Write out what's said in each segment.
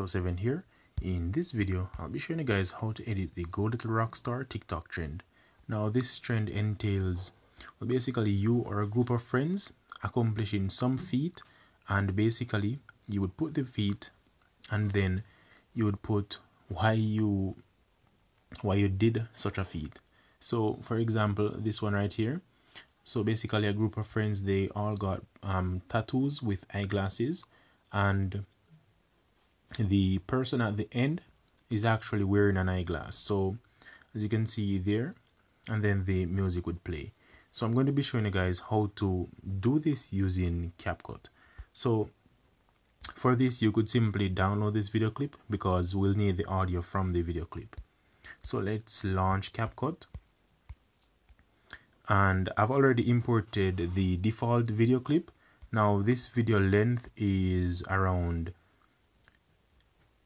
7 here. In this video, I'll be showing you guys how to edit the Go Little Rockstar TikTok trend. Now this trend entails, well, basically you or a group of friends accomplishing some feat, and basically you would put the feat and then you would put why you did such a feat. So for example, this one right here. So basically a group of friends, they all got tattoos with eyeglasses, and the person at the end is actually wearing an eyeglass. So as you can see there, and then the music would play. So I'm going to be showing you guys how to do this using CapCut. So for this, you could simply download this video clip because we'll need the audio from the video clip. So let's launch CapCut. And I've already imported the default video clip. Now this video length is around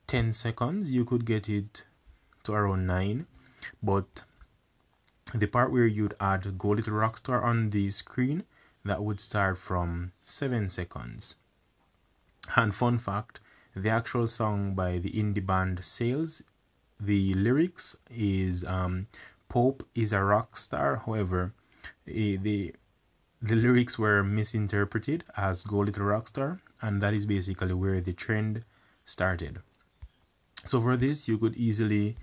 10 seconds. You could get it to around 9, but the part where you'd add Go Little Rockstar on the screen, that would start from 7 seconds. And fun fact, the actual song by the indie band Sales, the lyrics is Pope is a rock star. However, the lyrics were misinterpreted as Go Little Rockstar, and that is basically where the trend started. So for this, you could easily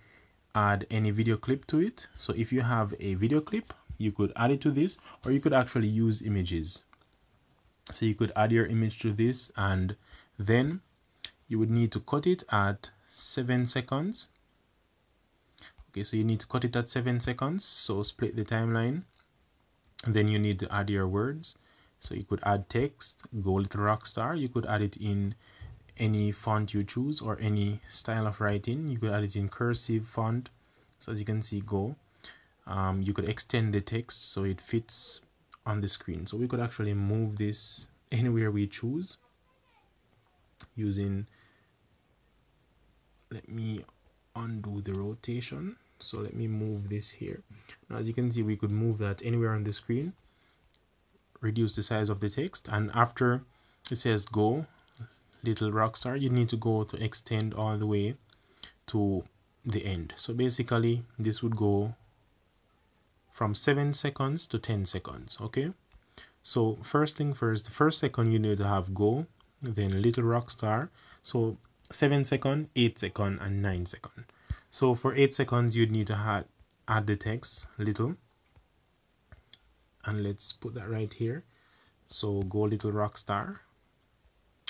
add any video clip to it. So if you have a video clip, you could add it to this, or you could actually use images. So you could add your image to this, and then you would need to cut it at 7 seconds. Okay, so you need to cut it at 7 seconds. So split the timeline. And then you need to add your words. So you could add text, Go Little Rockstar. You could add it in any font you choose or any style of writing. You could add it in cursive font. So as you can see, Go. You could extend the text so it fits on the screen. So we could actually move this anywhere we choose using, let me undo the rotation. So let me move this here. Now as you can see, we could move that anywhere on the screen, reduce the size of the text, and after it says Go Little Rockstar, you need to go to extend all the way to the end. So basically this would go from 7 seconds to 10 seconds. Okay, so first thing first, the first second you need to have Go, then Little Rockstar. So 7 second, 8 second, and 9 second. So for 8 seconds, you'd need to add the text little, and let's put that right here. So Go Little Rockstar.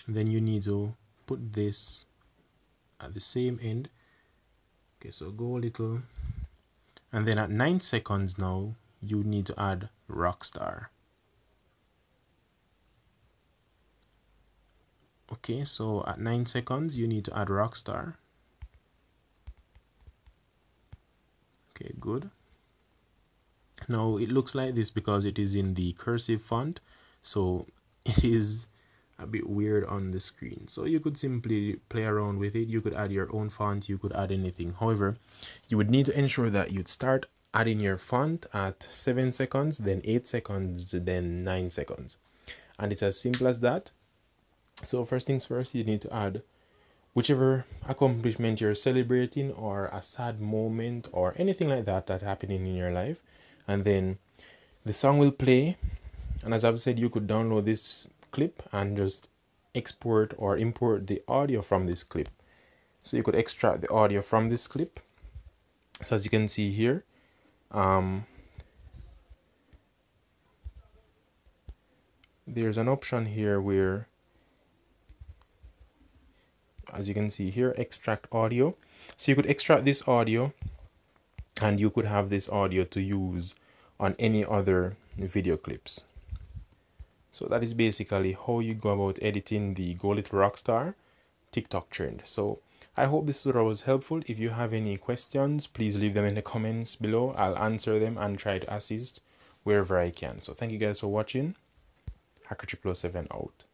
Then you need to put this at the same end. Okay, so Go Little, and then at 9 seconds now, you need to add Rockstar. Okay, so at 9 seconds, you need to add Rockstar. Okay, good. Now it looks like this because it is in the cursive font, so it is a bit weird on the screen. So you could simply play around with it. You could add your own font, you could add anything. However, you would need to ensure that you'd start adding your font at 7 seconds, then 8 seconds, then 9 seconds. And it's as simple as that. So first things first, you need to add whichever accomplishment you're celebrating, or a sad moment, or anything like that happening in your life, and then the song will play. And as I've said, you could download this clip and just export or import the audio from this clip. So you could extract the audio from this clip. So as you can see here, there's an option here where, as you can see here, extract audio. So you could extract this audio, and you could have this audio to use on any other video clips. So that is basically how you go about editing the Go Little Rockstar TikTok trend. So I hope this tutorial was helpful. If you have any questions, please leave them in the comments below. I'll answer them and try to assist wherever I can. So thank you guys for watching. Hacker 7 out.